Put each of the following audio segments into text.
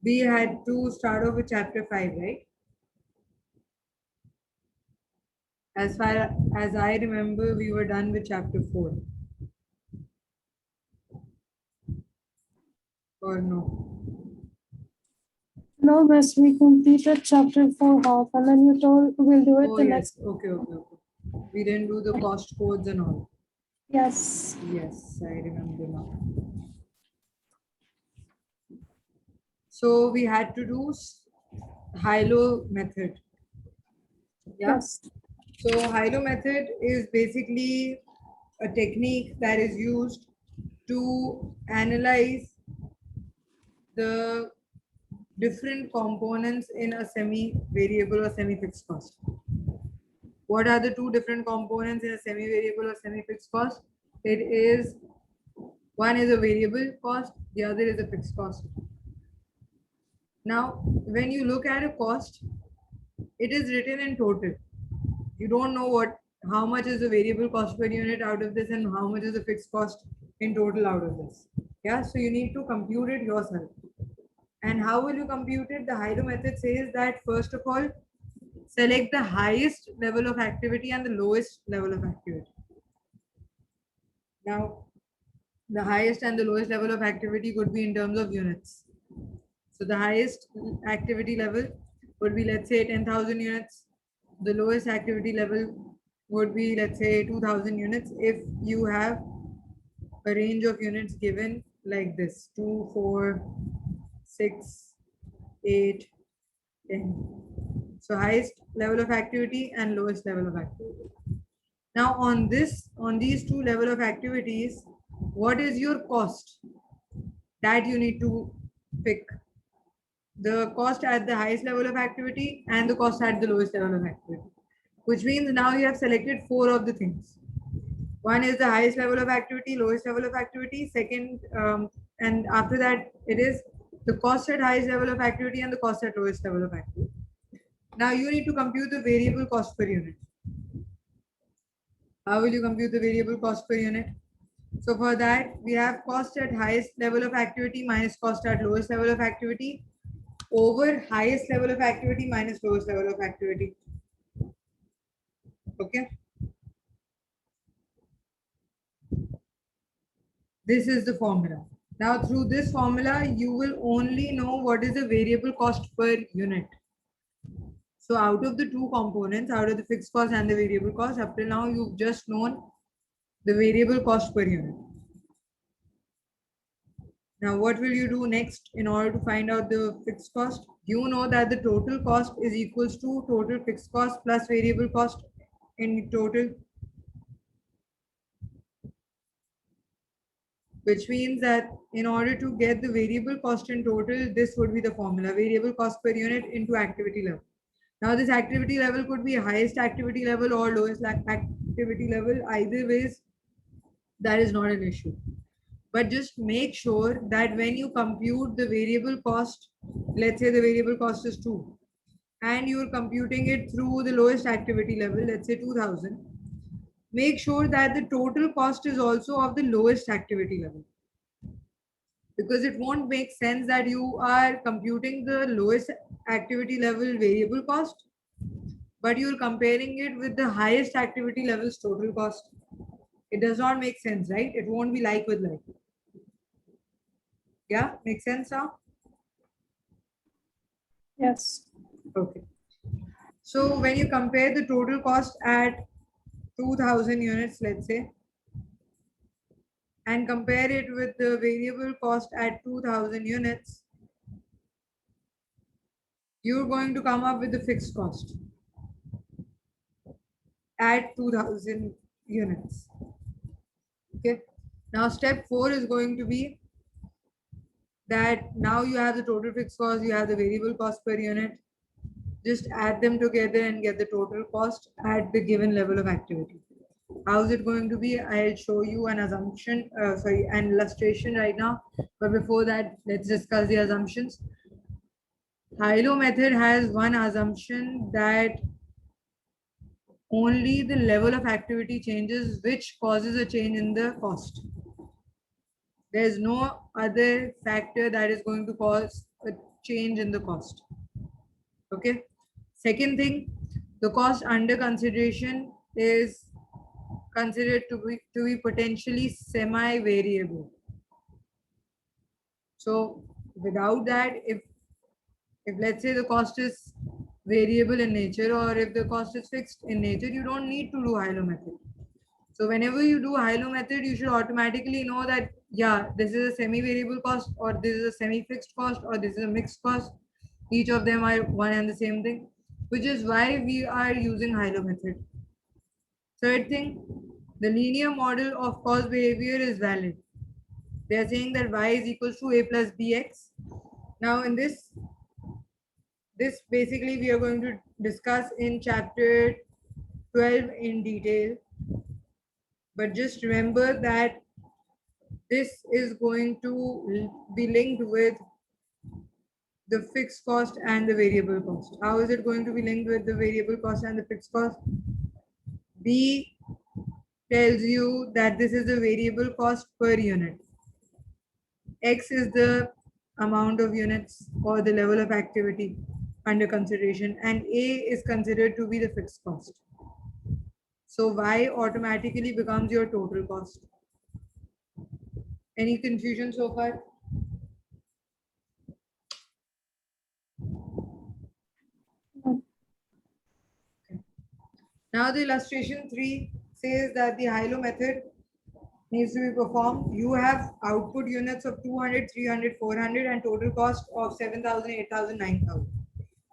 We had to start off with chapter 5, right? As far as I remember, we were done with chapter 4. Or no? No, miss, we completed chapter 4 half and then you told we'll do it Oh, the yes. next. Okay. We didn't do the cost codes and all. Yes. Yes, I remember now. So we had to do high-low method. Yeah. Yes. So high-low method is basically a technique that is used to analyze the different components in a semi-variable or semi-fixed cost. What are the two different components in a semi-variable or semi-fixed cost? It is one is a variable cost, the other is a fixed cost. Now, when you look at a cost, it is written in total. You don't know how much is the variable cost per unit out of this and how much is the fixed cost in total out of this. Yeah, so you need to compute it yourself. And how will you compute it? The Hilo method says that first of all, select the highest level of activity and the lowest level of activity. Now, the highest and the lowest level of activity could be in terms of units. So the highest activity level would be, let's say, 10,000 units. The lowest activity level would be, let's say, 2,000 units if you have a range of units given like this: 2, 4, 6, 8, 10. So highest level of activity and lowest level of activity. Now on these two level of activities, what is your cost that you need to pick? The cost at the highest level of activity and the cost at the lowest level of activity, which means now you have selected four of the things. One is the highest level of activity, lowest level of activity. Second, and after that, it is the cost at highest level of activity and the cost at lowest level of activity. Now you need to compute the variable cost per unit. How will you compute the variable cost per unit? So for that, we have cost at highest level of activity minus cost at lowest level of activity over highest level of activity minus lowest level of activity. Okay. This is the formula. Now through this formula, you will only know what is the variable cost per unit. So out of the two components, out of the fixed cost and the variable cost, up till now, you've just known the variable cost per unit. Now, what will you do next in order to find out the fixed cost? You know that the total cost is equals to total fixed cost plus variable cost in total, which means that in order to get the variable cost in total, this would be the formula: variable cost per unit into activity level. Now, this activity level could be highest activity level or lowest activity level. Either ways, that is not an issue. But just make sure that when you compute the variable cost, let's say the variable cost is 2, and you're computing it through the lowest activity level, let's say 2000, make sure that the total cost is also of the lowest activity level. Because it won't make sense that you are computing the lowest activity level variable cost, but you're comparing it with the highest activity level's total cost. It does not make sense, right? It won't be like with like. Yeah, makes sense now? Yes. Okay. So when you compare the total cost at 2000 units, let's say, and compare it with the variable cost at 2000 units, you're going to come up with the fixed cost at 2000 units. Okay. Now step 4 is going to be that now you have the total fixed cost, you have the variable cost per unit. Just add them together and get the total cost at the given level of activity. How is it going to be? I'll show you an assumption, an illustration right now. But before that, let's discuss the assumptions. Hilo method has one assumption that only the level of activity changes, which causes a change in the cost. There's no other factor that is going to cause a change in the cost. Okay. Second thing, the cost under consideration is considered to be potentially semi-variable. So without that, if let's say the cost is variable in nature, or if the cost is fixed in nature, you don't need to do Hilo method. So whenever you do Hilo method, you should automatically know that, yeah, this is a semi-variable cost, or this is a semi-fixed cost, or this is a mixed cost. Each of them are one and the same thing, which is why we are using Hilo method. Third thing, the linear model of cost behavior is valid. They are saying that y is equals to a plus bx. Now in this basically we are going to discuss in chapter 12 in detail. But just remember that this is going to be linked with the fixed cost and the variable cost. How is it going to be linked with the variable cost and the fixed cost? B tells you that this is the variable cost per unit. X is the amount of units or the level of activity under consideration, and A is considered to be the fixed cost. So Y automatically becomes your total cost. Any confusion so far? Now the illustration 3 says that the Hilo method needs to be performed. You have output units of 200, 300, 400 and total cost of 7,000, 8,000, 9,000.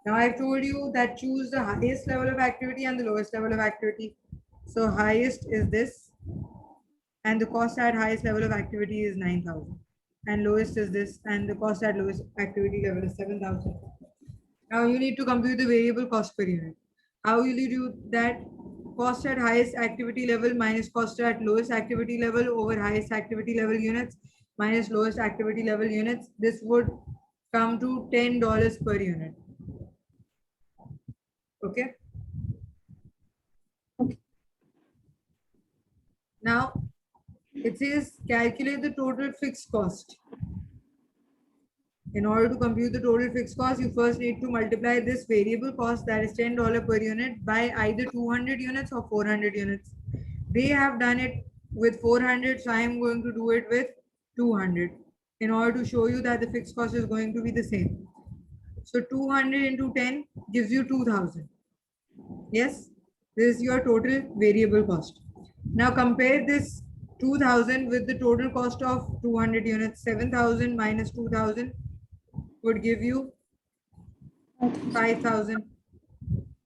Now I've told you that choose the highest level of activity and the lowest level of activity. So highest is this, and the cost at highest level of activity is 9,000. And lowest is this, and the cost at lowest activity level is 7,000. Now you need to compute the variable cost per unit. How will you do that? Cost at highest activity level minus cost at lowest activity level over highest activity level units minus lowest activity level units. This would come to $10 per unit. Okay. Now it says calculate the total fixed cost. In order to compute the total fixed cost, you first need to multiply this variable cost, that is $10 per unit, by either 200 units or 400 units. They have done it with 400, so I am going to do it with 200 in order to show you that the fixed cost is going to be the same. So 200 into 10 gives you 2,000. Yes, this is your total variable cost. Now compare this 2,000 with the total cost of 200 units. 7,000 minus 2,000 would give you 5,000.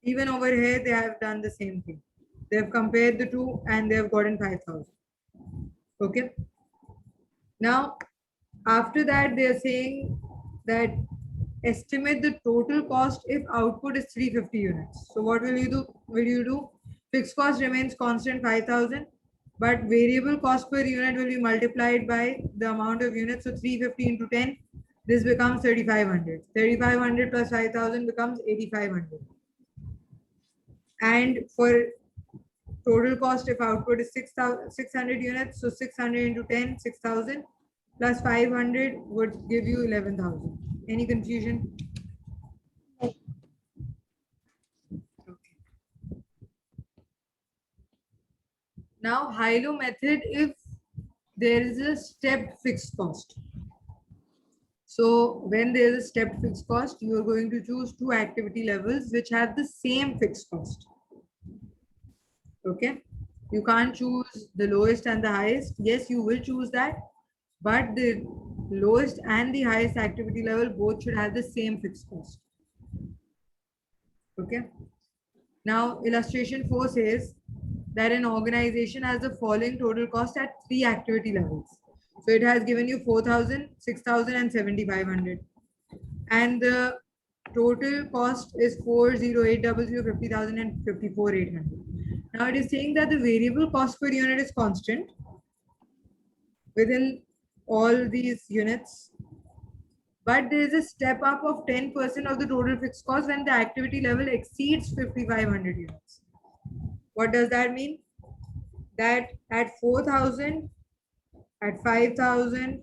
Even over here, they have done the same thing. They have compared the two and they have gotten 5,000. Okay. Now, after that, they are saying that estimate the total cost if output is 350 units. So what will you do? Will you do fixed cost remains constant 5,000, but variable cost per unit will be multiplied by the amount of units. So 350 into 10, this becomes 3,500. 3,500 plus 5,000 becomes 8,500. And for total cost, if output is 600 units, so 600 into 10, 6,000 plus 500 would give you 11,000. Any confusion? Okay. Now, Hilo method, if there is a stepped fixed cost. So when there is a stepped fixed cost, you are going to choose two activity levels which have the same fixed cost. Okay. You can't choose the lowest and the highest. Yes, you will choose that, but the lowest and the highest activity level both should have the same fixed cost. Okay. Now, illustration 4 says that an organization has the following total cost at three activity levels. So it has given you 4,000, 6,000 and 7,500. And the total cost is 40800, 50,000 and 54,800. Now it is saying that the variable cost per unit is constant within all these units, but there is a step up of 10% of the total fixed cost when the activity level exceeds 5,500 units. What does that mean? That at 4,000, At 5,000,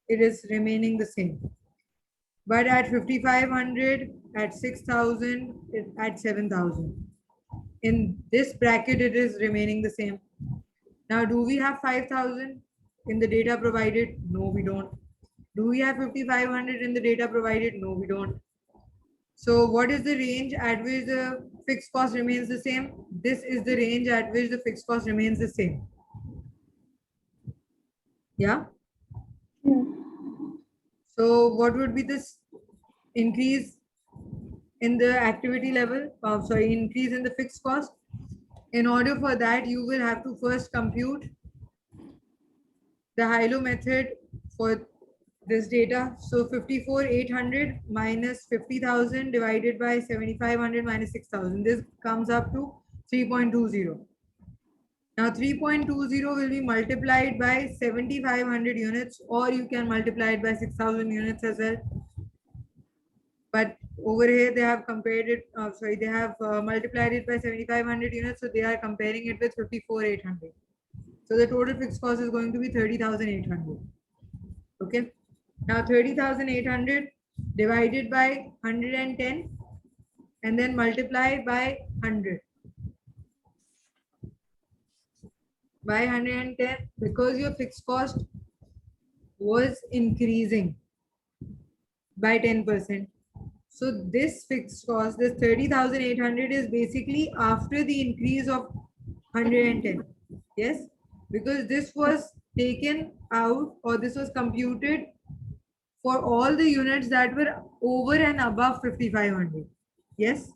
it is remaining the same. But at 5,500, at 6,000, at 7,000. In this bracket, it is remaining the same. Now, do we have 5,000 in the data provided? No, we don't. Do we have 5,500 in the data provided? No, we don't. So what is the range at which the fixed cost remains the same? This is the range at which the fixed cost remains the same. Yeah. Yeah. So what would be this increase in the activity level? Increase in the fixed cost. In order for that, you will have to first compute the Hilo method for this data. So 54,800 minus 50,000 divided by 7,500 minus 6,000. This comes up to 3.20. Now 3.20 will be multiplied by 7,500 units, or you can multiply it by 6,000 units as well. But over here they have compared it, they have multiplied it by 7,500 units. So they are comparing it with 54,800. So the total fixed cost is going to be 30,800. Okay. Now 30,800 divided by 110 and then multiply by 100. By 110, because your fixed cost was increasing by 10%. So this fixed cost, this 30,800 is basically after the increase of 110. Yes, because this was taken out, or this was computed for all the units that were over and above 5,500. Yes.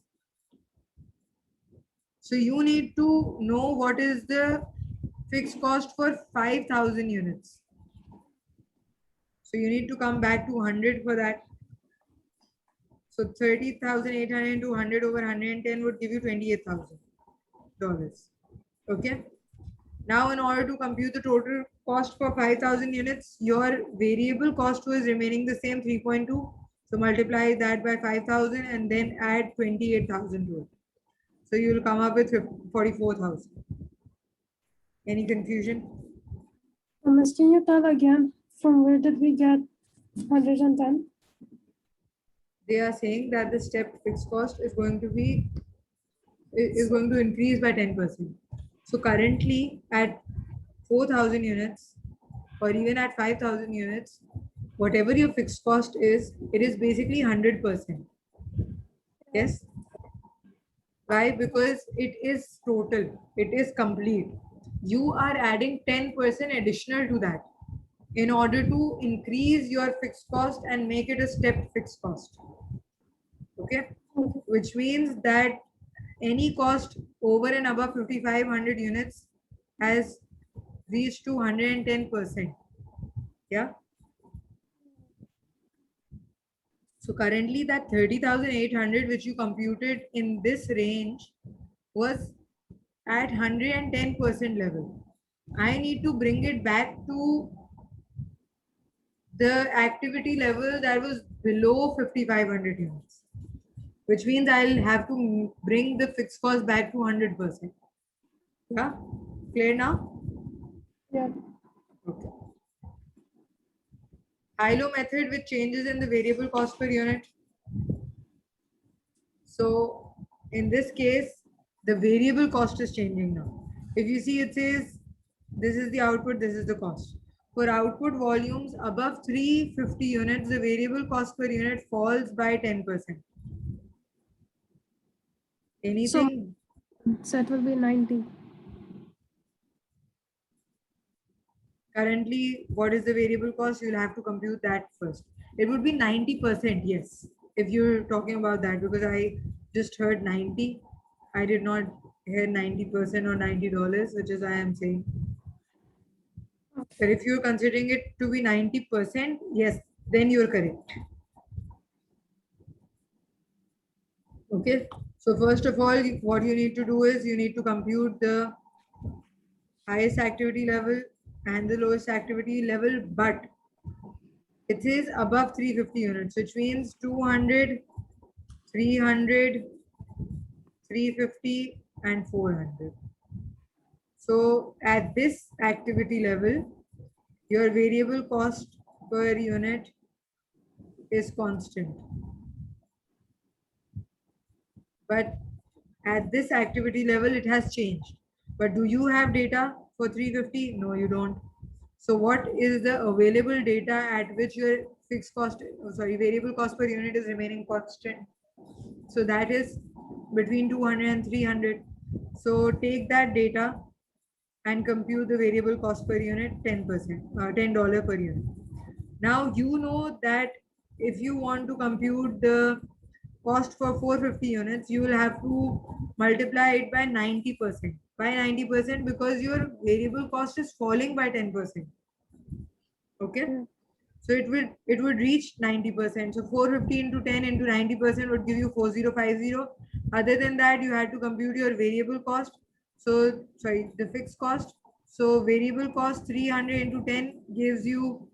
So you need to know what is the fixed cost for 5,000 units. So you need to come back to 100 for that. So 30,800 to 100 over 110 would give you $28,000. Okay. Now, in order to compute the total cost for 5,000 units, your variable cost was remaining the same, 3.2. So multiply that by 5,000 and then add 28,000 to it. So you will come up with 44,000. Any confusion? Miss, can you tell again from where did we get 110? They are saying that the stepped fixed cost is going to increase by 10%. So currently at 4,000 units or even at 5,000 units, whatever your fixed cost is, it is basically 100%. Yes. Why? Because it is total, it is complete. You are adding 10% additional to that in order to increase your fixed cost and make it a stepped fixed cost. Okay. Which means that any cost over and above 5,500 units has reached to 110%. Yeah. So currently that 30,800 which you computed in this range was at 110% level. I need to bring it back to the activity level that was below 5,500 units, which means I'll have to bring the fixed cost back to 100%. Yeah, clear now? Yeah. Okay. Hilo method with changes in the variable cost per unit. So in this case, the variable cost is changing now. If you see, it says this is the output, this is the cost. For output volumes above 350 units, the variable cost per unit falls by 10%. Anything? So that will be 90. Currently, what is the variable cost? You'll have to compute that first. It would be 90%, yes. If you're talking about that, because I just heard 90. I did not hear 90% or $90, which is why I'm saying. But if you're considering it to be 90%, yes, then you're correct. Okay. So first of all, what you need to do is you need to compute the highest activity level and the lowest activity level, but it says above 350 units, which means 200, 300, 350, and 400. So at this activity level, your variable cost per unit is constant. But at this activity level, it has changed. But do you have data for 350? No, you don't. So what is the available data at which your fixed cost, variable cost per unit is remaining constant? So that is between 200 and 300. So take that data and compute the variable cost per unit 10%, $10 per unit. Now you know that if you want to compute the cost for 450 units, you will have to multiply it by 90%. By 90% because your variable cost is falling by 10%. Okay. Yeah. So it would reach 90%. So 450 into 10 into 90% would give you 4050. Other than that, you had to compute your variable cost. So sorry, the fixed cost. So variable cost 300 into 10 gives you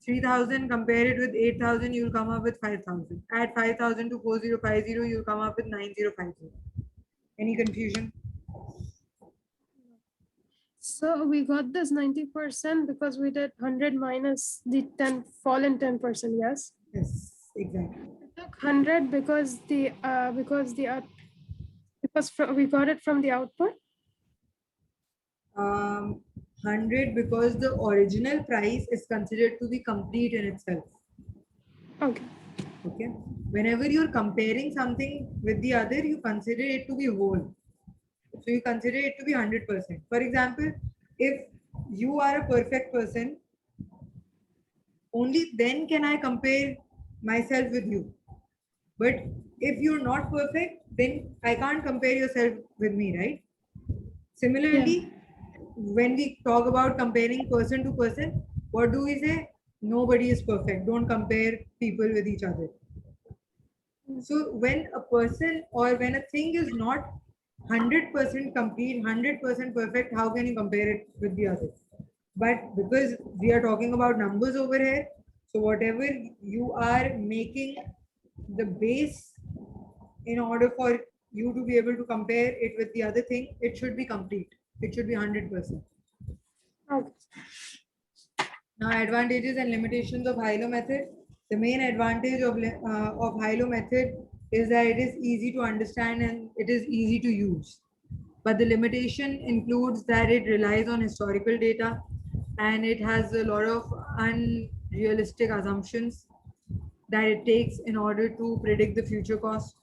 3000. Compare it with 8000, you'll come up with 5000. Add 5000 to 4050, you'll come up with 9050. Any confusion? So we got this 90% because we did 100 minus the 10 fallen 10%. Yes. Yes, exactly. We took 100 because we got it from the output. 100 because the original price is considered to be complete in itself. Okay. Okay. Whenever you're comparing something with the other, you consider it to be whole. So you consider it to be 100%. For example, if you are a perfect person, only then can I compare myself with you. But if you're not perfect, then I can't compare yourself with me, right? Similarly, when we talk about comparing person to person, what do we say? Nobody is perfect. Don't compare people with each other. So when a person or when a thing is not 100% complete, 100% perfect, how can you compare it with the other? But because we are talking about numbers over here, so whatever you are making the base in order for you to be able to compare it with the other thing, it should be complete. It should be 100%. Okay. Now, advantages and limitations of Hilo method. The main advantage of Hilo method is that it is easy to understand and it is easy to use. But the limitation includes that it relies on historical data and it has a lot of unrealistic assumptions that it takes in order to predict the future cost.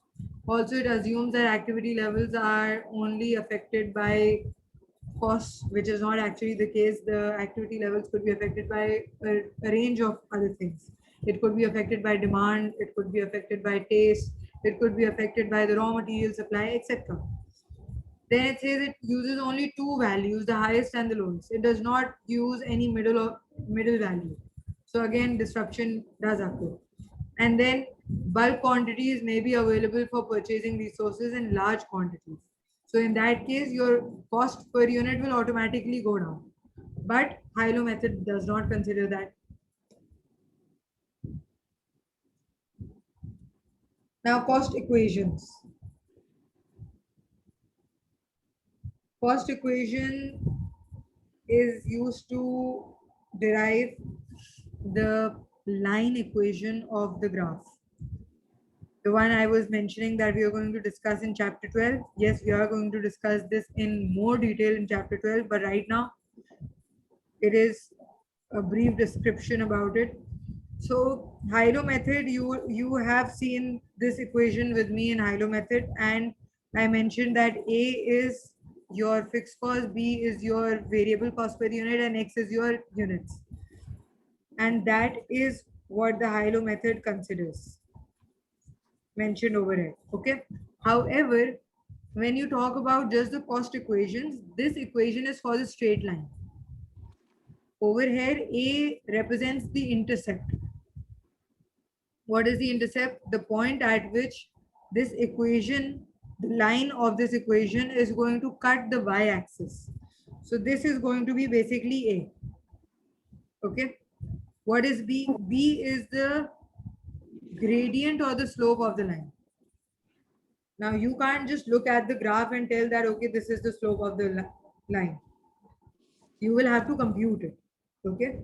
Also, it assumes that activity levels are only affected by costs, which is not actually the case. The activity levels could be affected by a range of other things. It could be affected by demand, it could be affected by taste, it could be affected by the raw material supply, etc. Then it says it uses only two values, the highest and the lowest. It does not use any middle value. So again, disruption does occur. And then bulk quantities may be available for purchasing resources in large quantities. So in that case, your cost per unit will automatically go down. But Hilo method does not consider that. Now, cost equations. Cost equation is used to derive the line equation of the graph. The one I was mentioning that we are going to discuss in chapter 12. Yes, we are going to discuss this in more detail in chapter 12, but right now it is a brief description about it. So Hilo method, you have seen this equation with me in Hilo method, and I mentioned that A is your fixed cost, B is your variable cost per unit, and X is your units. And that is what the Hilo method considers, mentioned over here. Okay. However, when you talk about just the cost equations, this equation is for the straight line. Over here, A represents the intercept. What is the intercept? The point at which this equation, the line of this equation is going to cut the y-axis. So this is going to be basically A. Okay. What is B? B is the gradient or the slope of the line. Now you can't just look at the graph and tell that, okay, this is the slope of the line. You will have to compute it. Okay.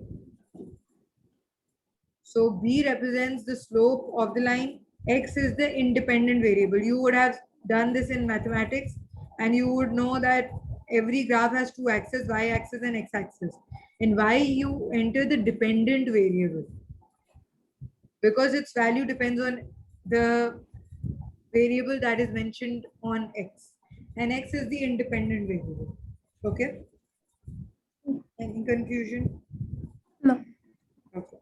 So B represents the slope of the line. X is the independent variable. You would have done this in mathematics and you would know that every graph has two axes, y axis and x axis. In y, you enter the dependent variable because its value depends on the variable that is mentioned on x, and x is the independent variable. Okay? Any confusion? No. Okay.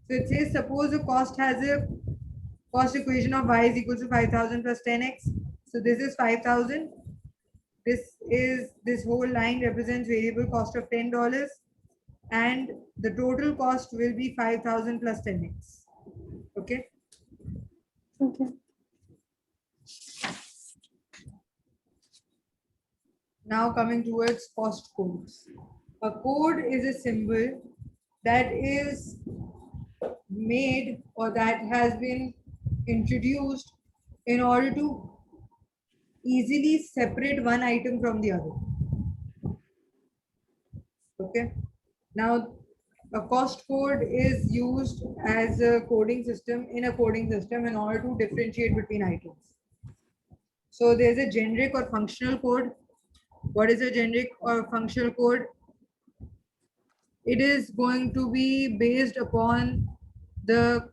So it says suppose the cost has a cost equation of y is equal to 5,000 plus 10x. So this is 5,000. This whole line represents variable cost of $10, and the total cost will be 5,000 plus 10x. Okay. Okay. Now coming towards cost codes. A code is a symbol that is made or that has been introduced in order to easily separate one item from the other. Okay. Now, a cost code is used as a coding system in a coding system in order to differentiate between items. So there's a generic or functional code. What is a generic or functional code? It is going to be based upon the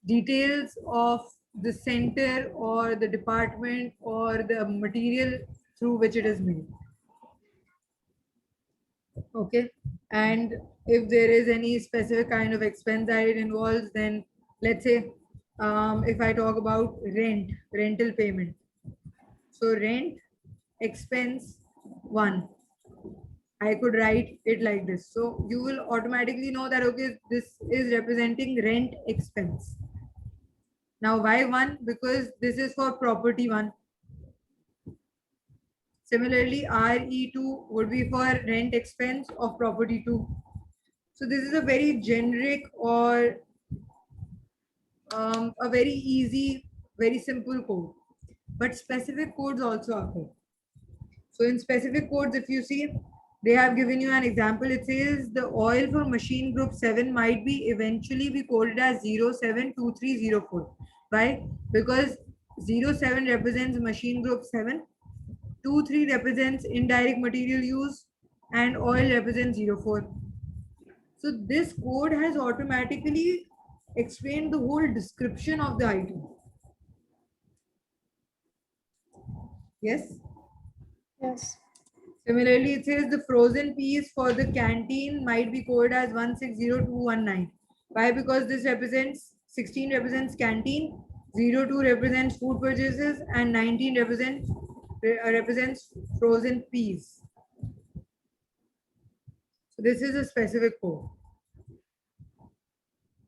details of the center or the department or the material through which it is made. Okay. And if there is any specific kind of expense that it involves, then let's say if I talk about rental payment. So rent expense one, I could write it like this. So you will automatically know that, okay, this is representing rent expense. Now why one? Because this is for property one. Similarly, RE2 would be for rent expense of property 2. So this is a very generic or a very easy, very simple code. But specific codes also occur. So in specific codes, if you see, they have given you an example. It says the oil for machine group 7 might be eventually be coded as 072304. Why? Because 07 represents machine group 7, 23 represents indirect material use, and oil represents 04. So this code has automatically explained the whole description of the item. Yes. Yes. Similarly, it says the frozen peas for the canteen might be coded as 160219. Why? Because this represents 16 represents canteen, 02 represents food purchases, and 19 represents frozen peas. So this is a specific code.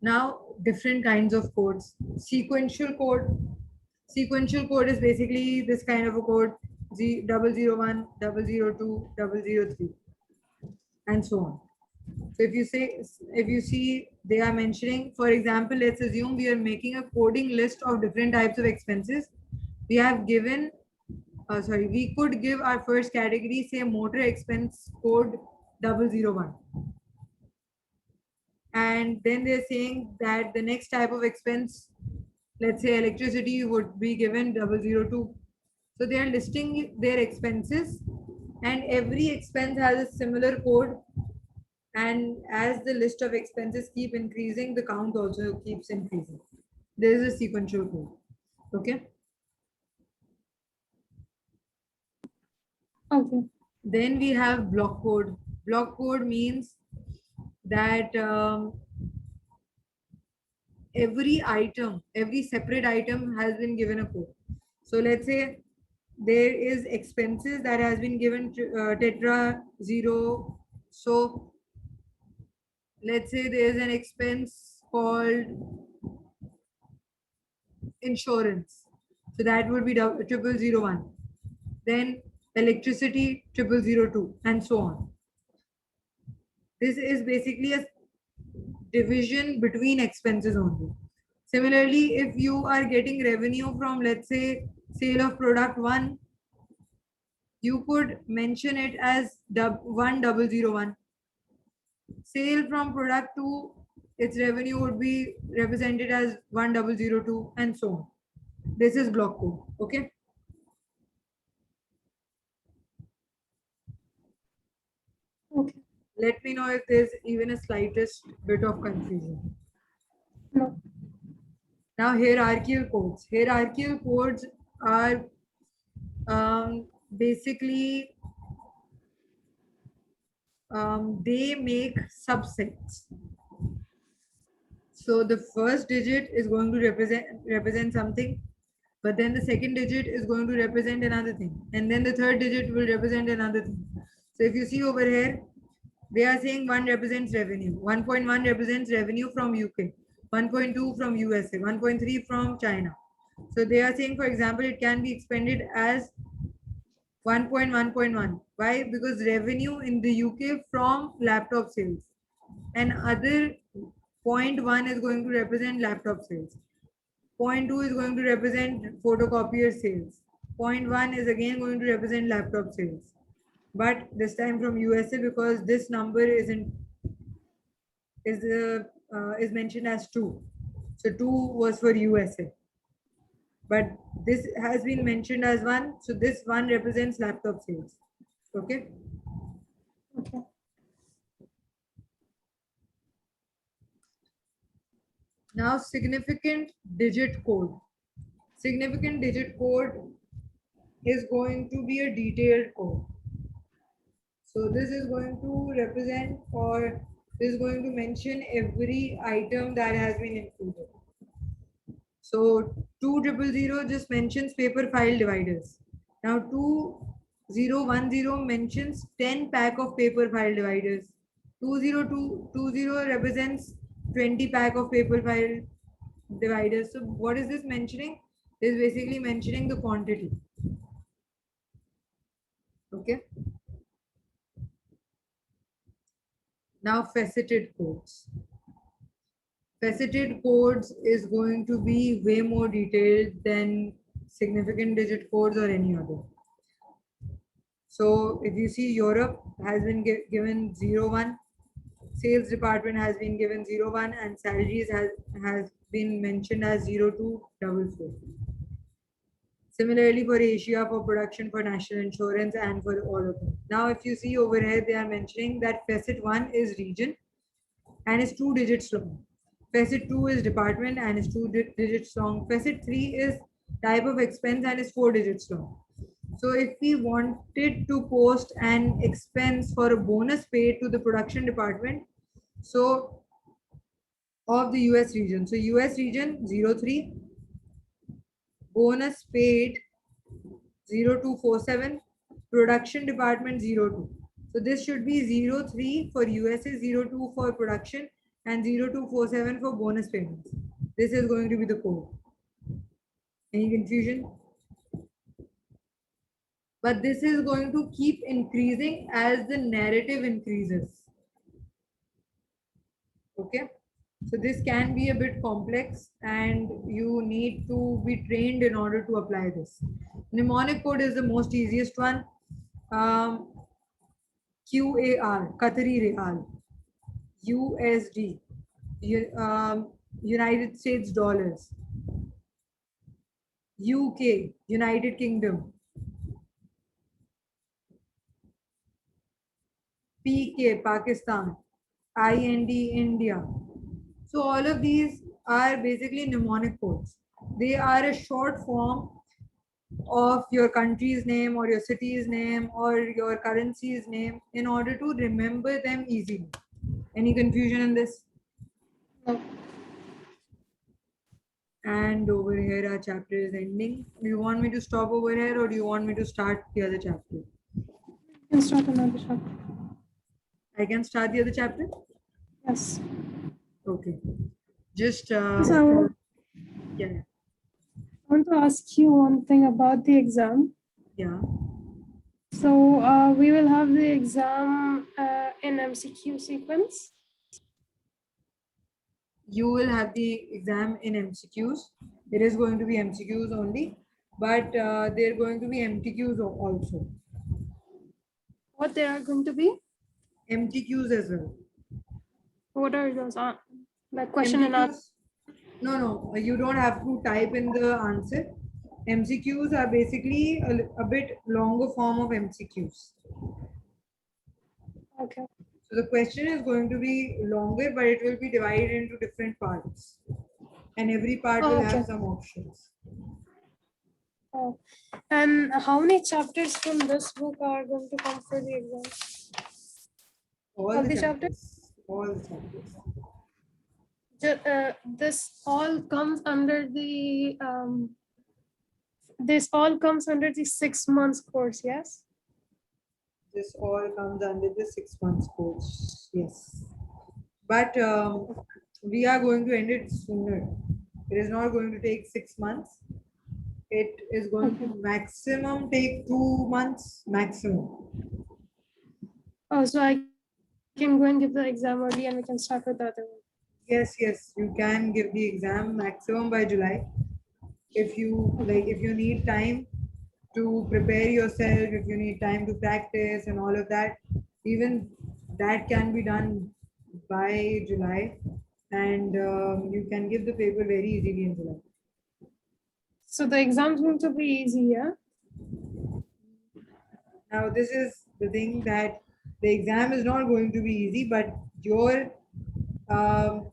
Now, different kinds of codes. Sequential code. Sequential code is basically this kind of a code: 001, 002, 003, and so on. So if you see, they are mentioning, for example, let's assume we are making a coding list of different types of expenses. We have given, we could give our first category, say motor expense code 001. And then they're saying that the next type of expense, let's say electricity, would be given 002. So they are listing their expenses, and every expense has a similar code. And as the list of expenses keep increasing, the count also keeps increasing. There is a sequential code. Okay. Okay. Then we have block code. Block code means that every item, every separate item has been given a code. So let's say there is expenses that has been given to, tetra 0. So let's say there is an expense called insurance. So that would be 0001. Then electricity 0002, and so on. This is basically a division between expenses only. Similarly, if you are getting revenue from, let's say, sale of product 1, you could mention it as 1001. Sale from product to its revenue would be represented as 1002 and so on. This is block code. Okay. Okay. Let me know if there's even a slightest bit of confusion. No. Now, hierarchical codes. Hierarchical codes are basically they make subsets. So the first digit is going to represent something, but then the second digit is going to represent another thing, and then the third digit will represent another thing. So if you see over here, they are saying 1 represents revenue, 1.1 represents revenue from UK, 1.2 from USA, 1.3 from China. So they are saying, for example, it can be expended as 1.1.1. Why? Because revenue in the UK from laptop sales, and other 0.1 is going to represent laptop sales. 0.2 is going to represent photocopier sales. 0.1 is again going to represent laptop sales, but this time from USA, because this number is mentioned as 2. So 2 was for USA, but this has been mentioned as 1. So this 1 represents laptop sales. Okay. Okay. Now, significant digit code. Significant digit code is going to be a detailed code. So this is going to represent, or this is going to mention every item that has been included. So 2000 just mentions paper file dividers. Now 2010 mentions 10 pack of paper file dividers. 2020 represents 20 pack of paper file dividers. So what is this mentioning? This is basically mentioning the quantity. Okay. Now faceted codes. Faceted codes is going to be way more detailed than significant digit codes or any other. So if you see, Europe has been given 01, sales department has been given 01, and salaries has been mentioned as 0244. Similarly for Asia, for production, for national insurance, and for all of them. Now if you see over here, they are mentioning that facet 1 is region and is 2 digits long. Facet 2 is department and is 2 digits long. Facet 3 is type of expense and is 4 digits long. So if we wanted to post an expense for a bonus paid to the production department, so of the US region. So US region 03, bonus paid 0247, production department 02. So this should be 03 for USA, 02 for production, and 0247 for bonus payments. This is going to be the code. Any confusion? But this is going to keep increasing as the narrative increases. Okay. So this can be a bit complex and you need to be trained in order to apply this. Mnemonic code is the most easiest one. QAR, Qatari Riyal, USD, United States dollars, UK, United Kingdom, PK, Pakistan, IND, India. So all of these are basically mnemonic codes. They are a short form of your country's name or your city's name or your currency's name in order to remember them easily. Any confusion in this? No. And over here our chapter is ending. Do you want me to stop over here or do you want me to start the other chapter? You can start another chapter. I can start the other chapter? Yes. Okay. Just So yeah. I want to ask you one thing about the exam. Yeah. So we will have the exam in MCQ sequence. You will have the exam in MCQs. It is going to be MCQs only, but they're going to be MTQs also. What they are going to be? MTQs as well. What are those? Like question and answer. MCQs, no, you don't have to type in the answer. MCQs are basically a bit longer form of MCQs. Okay. So the question is going to be longer, but it will be divided into different parts. And every part will Okay. have some options. Oh. And how many chapters from this book are going to come for the exam? All the chapters. All the chapters. This all comes under the this all comes under the 6 months course, yes? This all comes under the 6 months course. Yes. But we are going to end it sooner. It is not going to take 6 months. It is going to maximum take 2 months maximum. Oh, so I can go and give the exam early and we can start with the other one. Yes, you can give the exam maximum by July. If you like, if you need time to prepare yourself, if you need time to practice and all of that, even that can be done by July, and you can give the paper very easily in July. So the exam is going to be easy, yeah? Now, this is the thing that the exam is not going to be easy, but your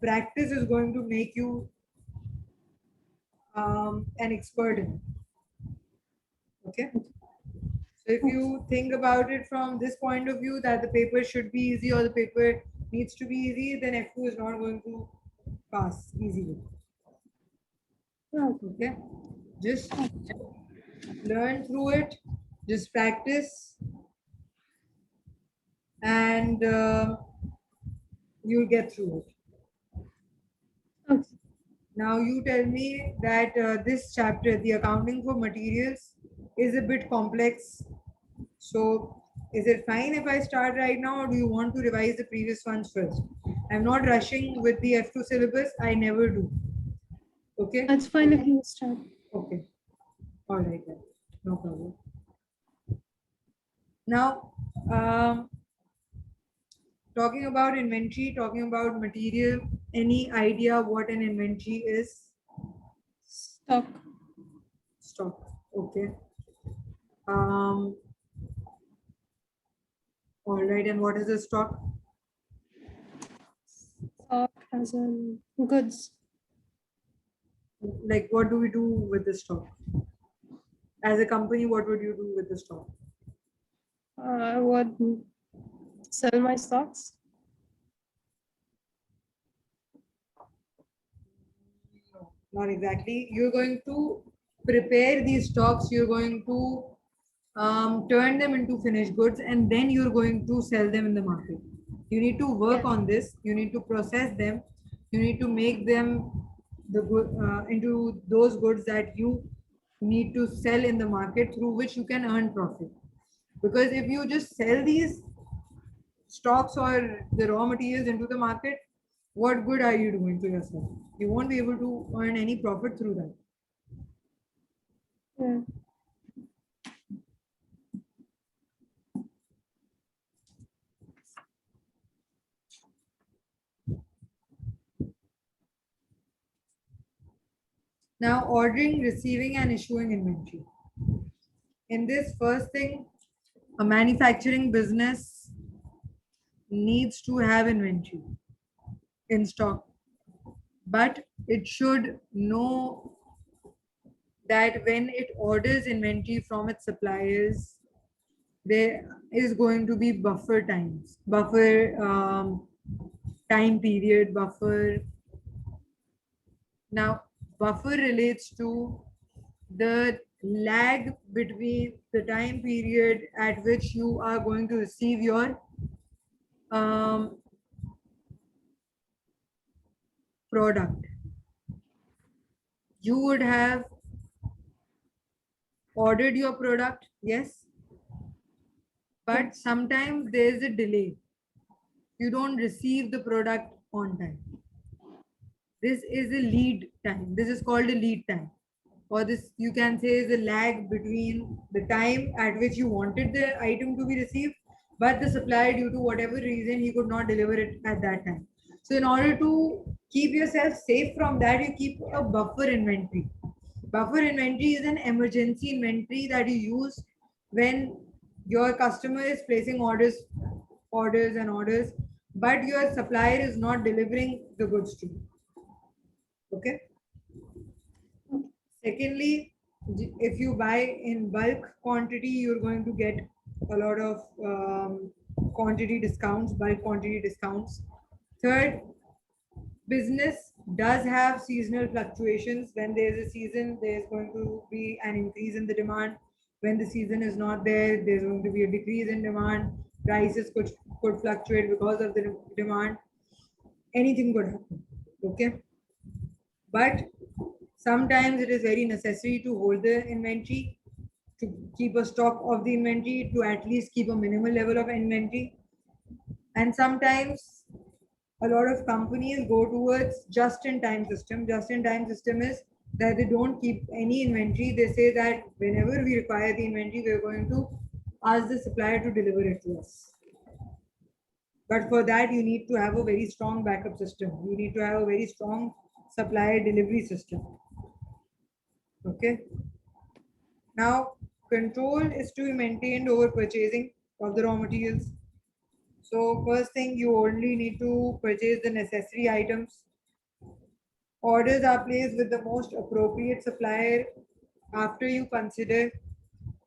practice is going to make you an expert in it. Okay. So if you think about it from this point of view that the paper should be easy or the paper needs to be easy, then F2 is not going to pass easily. Okay. Just learn through it, just practice, and you'll get through it. Okay. Now you tell me that this chapter, the accounting for materials, is a bit complex. So is it fine if I start right now, or do you want to revise the previous ones first? I'm not rushing with the F2 syllabus. I never do. Okay. That's fine if you start. Okay. All right then. No problem. Now, talking about inventory, talking about material, any idea what an inventory is? Stock. Stock. Okay. All right. And what is a stock? Stock as in goods. Like, what do we do with the stock? As a company, what would you do with the stock? I would sell my stocks. No, not exactly. You're going to prepare these stocks. You're going to turn them into finished goods, and then you're going to sell them in the market. You need to work on this. You need to process them. You need to make them the good into those goods that you need to sell in the market, through which you can earn profit. Because if you just sell these stocks or the raw materials into the market, what good are you doing to yourself? You won't be able to earn any profit through that. Yeah. Now, ordering, receiving, and issuing inventory. In this first thing, a manufacturing business needs to have inventory in stock, but it should know that when it orders inventory from its suppliers, there is going to be buffer times, buffer time period, buffer. Now, buffer relates to the lag between the time period at which you are going to receive your product. You would have ordered your product, yes, but sometimes there is a delay. You don't receive the product on time. This is a lead time. This is called a lead time, or this you can say is a lag between the time at which you wanted the item to be received, but the supplier, due to whatever reason, he could not deliver it at that time. So in order to keep yourself safe from that, you keep a buffer inventory. Buffer inventory is an emergency inventory that you use when your customer is placing orders, but your supplier is not delivering the goods to you. Okay. Secondly, if you buy in bulk quantity, you're going to get a lot of quantity discounts, bulk quantity discounts. Third, business does have seasonal fluctuations. When there's a season, there's going to be an increase in the demand. When the season is not there, there's going to be a decrease in demand. Prices could fluctuate because of the demand. Anything could happen. Okay. But sometimes it is very necessary to hold the inventory, to keep a stock of the inventory, to at least keep a minimal level of inventory. And sometimes a lot of companies go towards just-in-time system. Just-in-time system is that they don't keep any inventory. They say that whenever we require the inventory, we're going to ask the supplier to deliver it to us. But for that, you need to have a very strong backup system. You need to have a very strong supplier delivery system. Okay. Now, control is to be maintained over purchasing of the raw materials. So first thing, you only need to purchase the necessary items. Orders are placed with the most appropriate supplier after you consider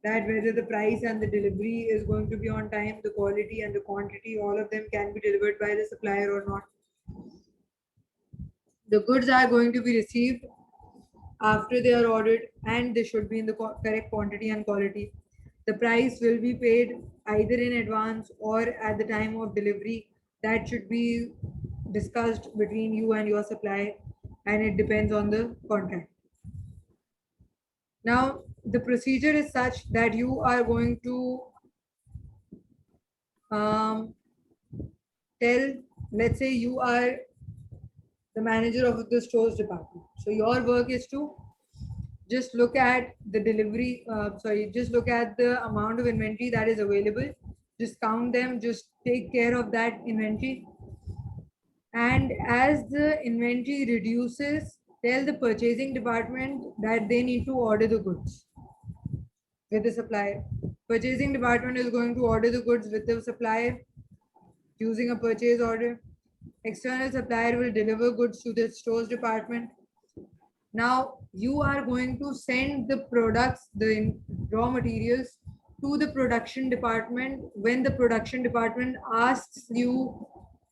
that whether the price and the delivery is going to be on time, the quality and the quantity, all of them can be delivered by the supplier or not. The goods are going to be received after they are ordered, and they should be in the correct quantity and quality. The price will be paid either in advance or at the time of delivery. That should be discussed between you and your supplier, and it depends on the contract. Now, the procedure is such that you are going to tell, let's say you are the manager of the stores department. So your work is to just look at the just look at the amount of inventory that is available, just count them, just take care of that inventory. And as the inventory reduces, tell the purchasing department that they need to order the goods with the supplier. Purchasing department is going to order the goods with the supplier using a purchase order. External supplier will deliver goods to the stores department. Now you are going to send the products, the raw materials, to the production department when the production department asks you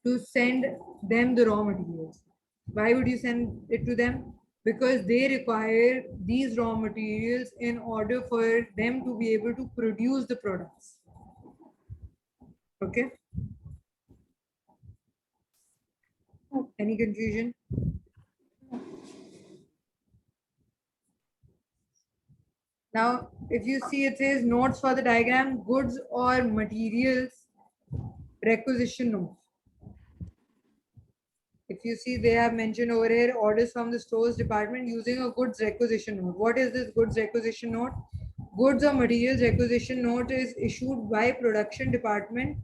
to send them the raw materials. Why would you send it to them? Because they require these raw materials in order for them to be able to produce the products. Okay. Any confusion? Now, if you see, it says notes for the diagram, goods or materials requisition notes. If you see, they have mentioned over here orders from the stores department using a goods requisition note. What is this goods requisition note? Goods or materials requisition note is issued by production department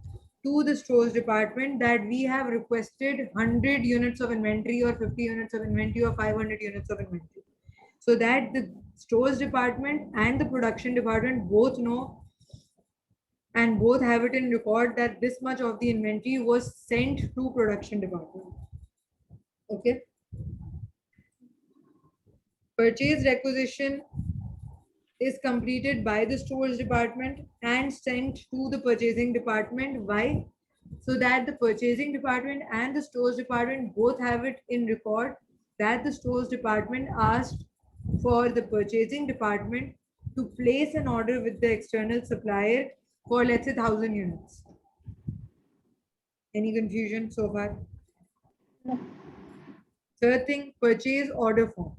to the stores department that we have requested 100 units of inventory or 50 units of inventory or 500 units of inventory. So that the stores department and the production department both know and both have it in record that this much of the inventory was sent to production department. Okay. Purchase requisition is completed by the stores department and sent to the purchasing department. Why? So that the purchasing department and the stores department both have it in record that the stores department asked for the purchasing department to place an order with the external supplier for, let's say, 1,000 units. Any confusion so far? No. Third thing, purchase order form.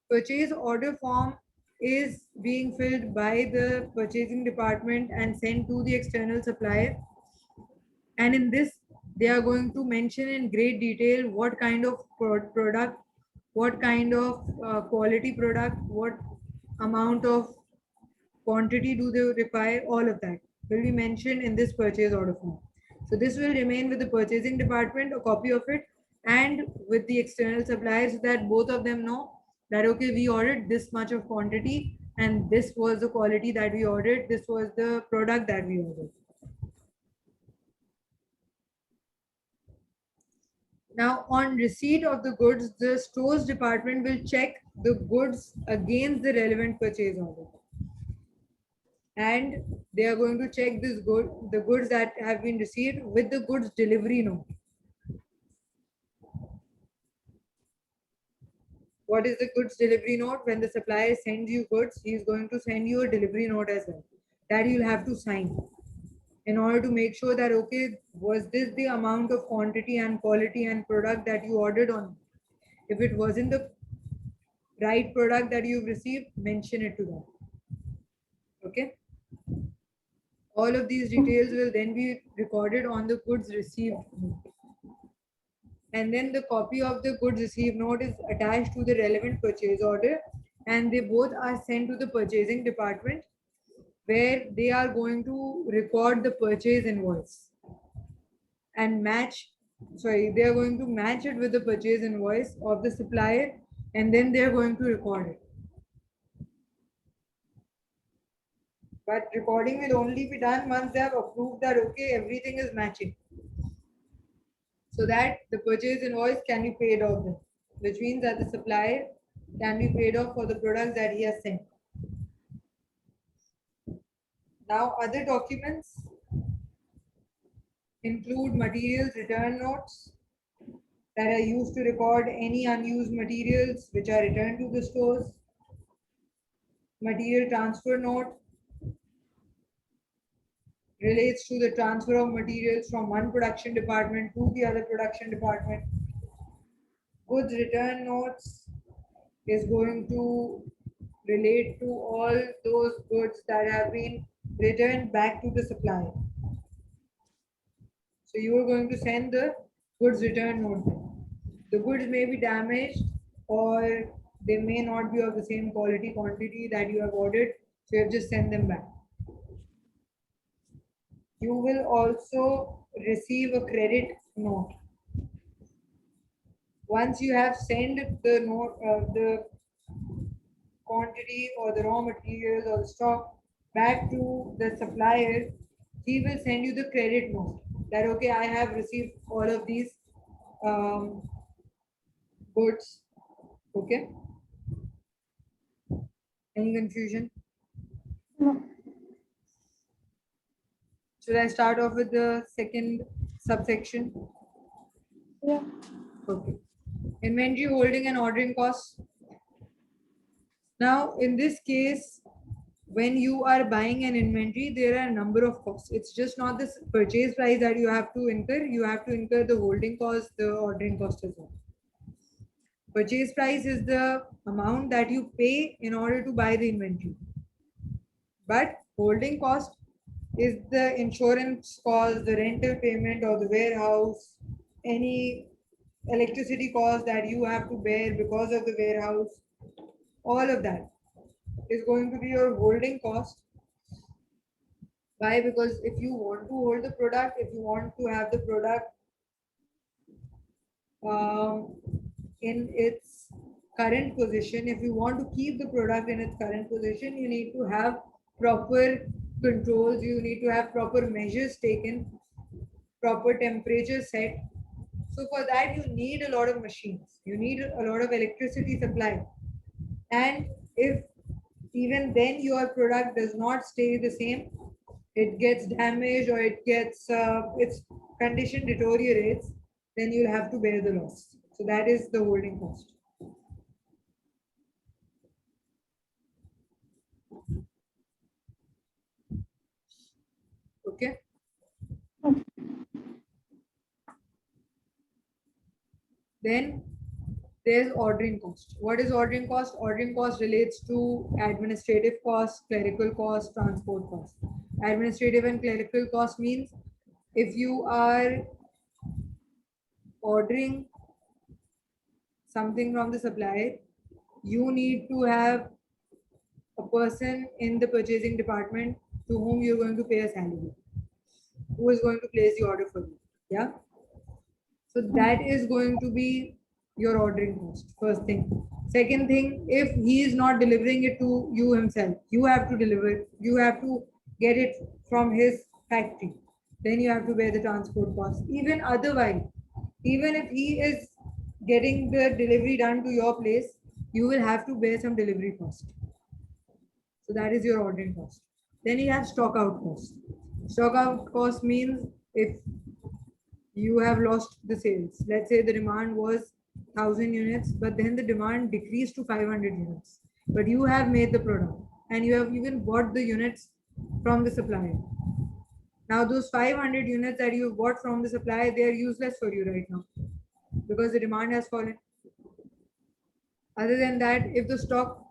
Purchase order form is being filled by the purchasing department and sent to the external supplier. And in this, they are going to mention in great detail what kind of product, what kind of quality product, what amount of quantity do they require, all of that will be mentioned in this purchase order form. So this will remain with the purchasing department, a copy of it, and with the external suppliers, so that both of them know that, okay, we ordered this much of quantity and this was the quality that we ordered, this was the product that we ordered. Now, on receipt of the goods, the stores department will check the goods against the relevant purchase order. And they are going to check the goods that have been received with the goods delivery note. What is the goods delivery note? When the supplier sends you goods, he is going to send you a delivery note as well, that you'll have to sign in order to make sure that, okay, was this the amount of quantity and quality and product that you ordered on? If it wasn't the right product that you've received, mention it to them. Okay. All of these details will then be recorded on the goods received note. And then the copy of the goods received note is attached to the relevant purchase order, and they both are sent to the purchasing department, where they are going to record the purchase invoice and they are going to match it with the purchase invoice of the supplier, and then they are going to record it. But recording will only be done once they have approved that, okay, everything is matching, so that the purchase invoice can be paid off then, which means that the supplier can be paid off for the products that he has sent. Now, other documents include materials return notes that are used to record any unused materials which are returned to the stores. Material transfer note relates to the transfer of materials from one production department to the other production department. Goods return notes is going to relate to all those goods that have been returned back to the supplier. So you are going to send the goods return note. The goods may be damaged, or they may not be of the same quality quantity that you have ordered, so you have just send them back. You will also receive a credit note. Once you have sent the note, the quantity or the raw materials or the stock back to the supplier, he will send you the credit note that, okay, I have received all of these goods. Okay. Any confusion? No. Should I start off with the second subsection? Yeah. Okay. Inventory holding and ordering costs. Now, in this case, when you are buying an inventory, there are a number of costs. It's just not the purchase price that you have to incur. You have to incur the holding cost, the ordering cost as well. Purchase price is the amount that you pay in order to buy the inventory. But holding cost is the insurance cost, the rental payment or the warehouse, any electricity cost that you have to bear because of the warehouse. All of that is going to be your holding cost. Why? Because if you want to hold the product, if you want to have the product in its current position, if you want to keep the product in its current position, you need to have proper controls, you need to have proper measures taken, proper temperature set. So for that, you need a lot of machines, you need a lot of electricity supply. And if even then your product does not stay the same, it gets damaged or it gets its condition deteriorates, then you'll have to bear the loss. So that is the holding cost. Okay. Then there's ordering cost. What is ordering cost? Ordering cost relates to administrative costs, clerical costs, transport costs. Administrative and clerical cost means if you are ordering something from the supplier, you need to have a person in the purchasing department to whom you're going to pay a salary. who is going to place the order for you. Yeah. So that is going to be your ordering cost. First thing. Second thing, if he is not delivering it to you himself, you have to deliver it. You have to get it from his factory. Then you have to bear the transport cost. Even otherwise, even if he is getting the delivery done to your place, you will have to bear some delivery cost. So that is your ordering cost. Then you have stock out cost. Stock out cost means if you have lost the sales. Let's say the demand was 1,000 units, but then the demand decreased to 500 units. But you have made the product and you have even bought the units from the supplier. Now those 500 units that you bought from the supplier, they are useless for you right now because the demand has fallen. Other than that, if the stock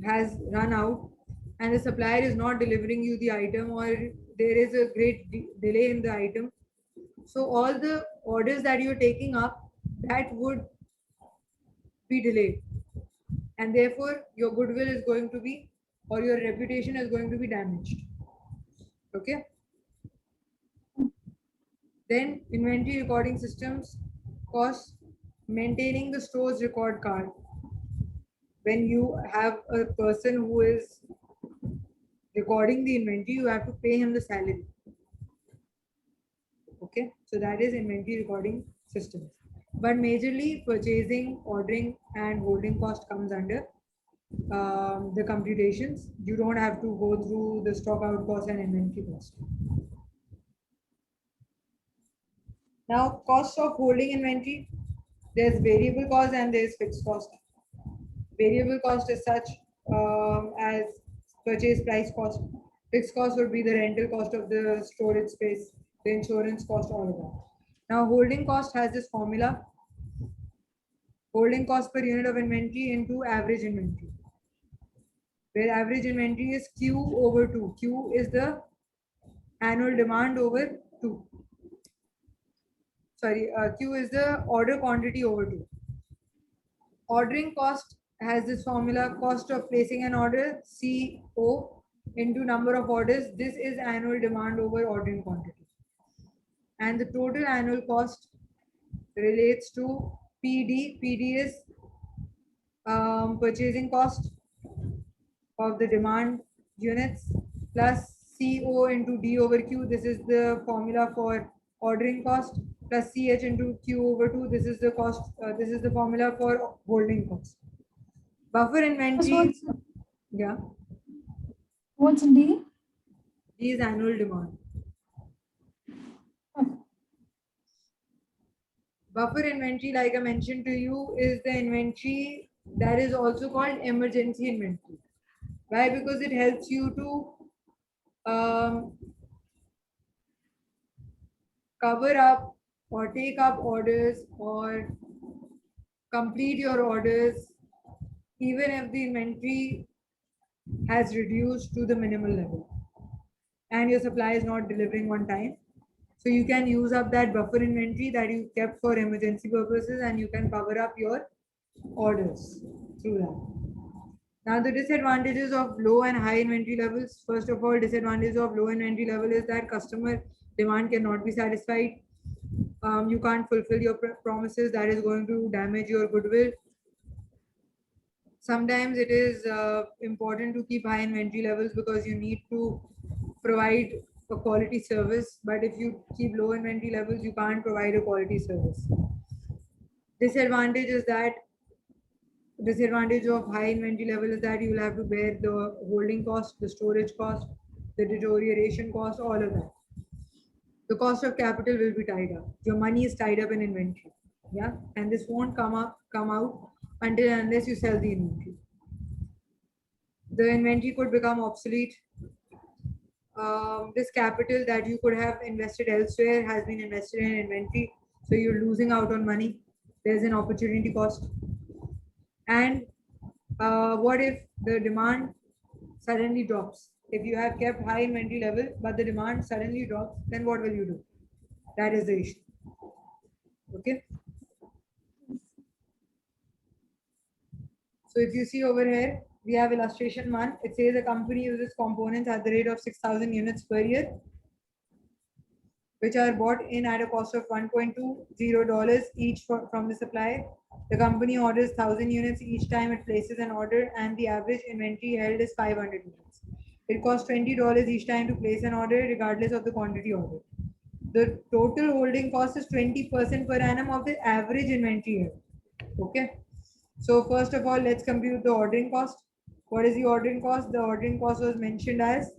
has run out and the supplier is not delivering you the item, or there is a great delay in the item, so all the orders that you're taking up, that would be delayed. And therefore, your goodwill is going to be, or your reputation is going to be damaged. Okay. Then inventory recording systems cost, maintaining the store's record card. When you have a person who is recording the inventory, you have to pay him the salary. Okay, so that is inventory recording systems. But majorly purchasing, ordering, and holding cost comes under the computations. You don't have to go through the stock out cost and inventory cost. Now, cost of holding inventory, there's variable cost and there's fixed cost. Variable cost is such as purchase price cost. Fixed cost would be the rental cost of the storage space, the insurance cost, all of that. Now, holding cost has this formula: holding cost per unit of inventory into average inventory, where average inventory is Q over 2. Q is the annual demand over 2. Sorry, Q is the order quantity over 2. Ordering cost has this formula: cost of placing an order, CO, into number of orders. This is annual demand over ordering quantity. And the total annual cost relates to PD. PD is purchasing cost of the demand units plus CO into D over Q. This is the formula for ordering cost, plus CH into Q over 2. This is the cost. This is the formula for holding cost. Buffer inventory. Yeah. What's D? D is annual demand. Buffer inventory, like I mentioned to you, is the inventory that is also called emergency inventory. Why? Because it helps you to cover up or take up orders or complete your orders even if the inventory has reduced to the minimal level and your supply is not delivering on time. So you can use up that buffer inventory that you kept for emergency purposes and you can cover up your orders through that. Now the disadvantages of low and high inventory levels. First of all, disadvantage of low inventory level is that customer demand cannot be satisfied. You can't fulfill your promises. That is going to damage your goodwill. Sometimes it is important to keep high inventory levels because you need to provide a quality service. But if you keep low inventory levels, you can't provide a quality service. Disadvantage of high inventory level is that you will have to bear the holding cost, the storage cost, the deterioration cost, all of that. The cost of capital will be tied up. Your money is tied up in inventory. Yeah. And this won't come out until unless you sell the inventory. The inventory could become obsolete. This capital that you could have invested elsewhere has been invested in inventory. So you're losing out on money. There's an opportunity cost. And what if the demand suddenly drops? If you have kept high inventory level, but the demand suddenly drops, then what will you do? That is the issue. Okay. So if you see over here, we have illustration 1. It says a company uses components at the rate of 6,000 units per year. which are bought in at a cost of $1.20 each from the supplier. The company orders 1,000 units each time it places an order, and the average inventory held is 500 units. It costs $20 each time to place an order, regardless of the quantity ordered. The total holding cost is 20% per annum of the average inventory held. Okay. So first of all, let's compute the ordering cost. What is the ordering cost? The ordering cost was mentioned as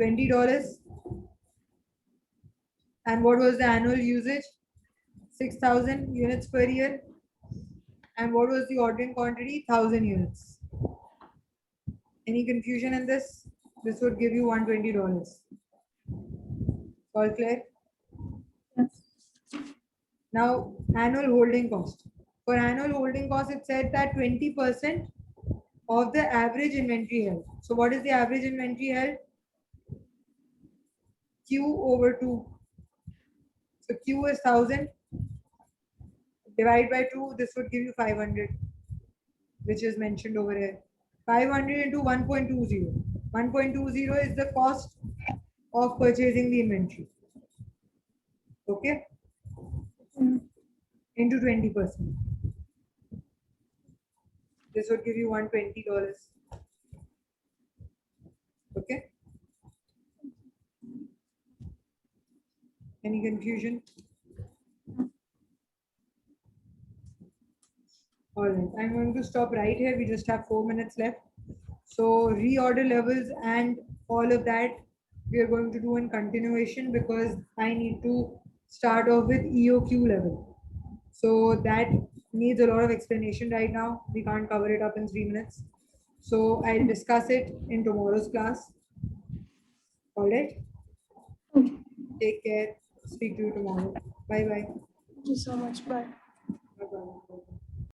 $20. And what was the annual usage? 6,000 units per year. And what was the ordering quantity? 1,000 units. Any confusion in this? This would give you $120. All clear? Now, annual holding cost. For annual holding cost, it said that 20% of the average inventory held. So what is the average inventory held? Q over 2. So Q is 1,000. Divide by 2, this would give you 500, which is mentioned over here. 500 into 1.20. 1.20 is the cost of purchasing the inventory. Okay? Into 20%. This would give you $120. Okay? Any confusion? All right, I'm going to stop right here. We just have 4 minutes left. So reorder levels and all of that we are going to do in continuation, because I need to start off with EOQ level. So that needs a lot of explanation right now. We can't cover it up in 3 minutes. So I'll discuss it in tomorrow's class. All right. Take care. Speak to you tomorrow. Bye bye. Thank you so much. Bye. Bye bye.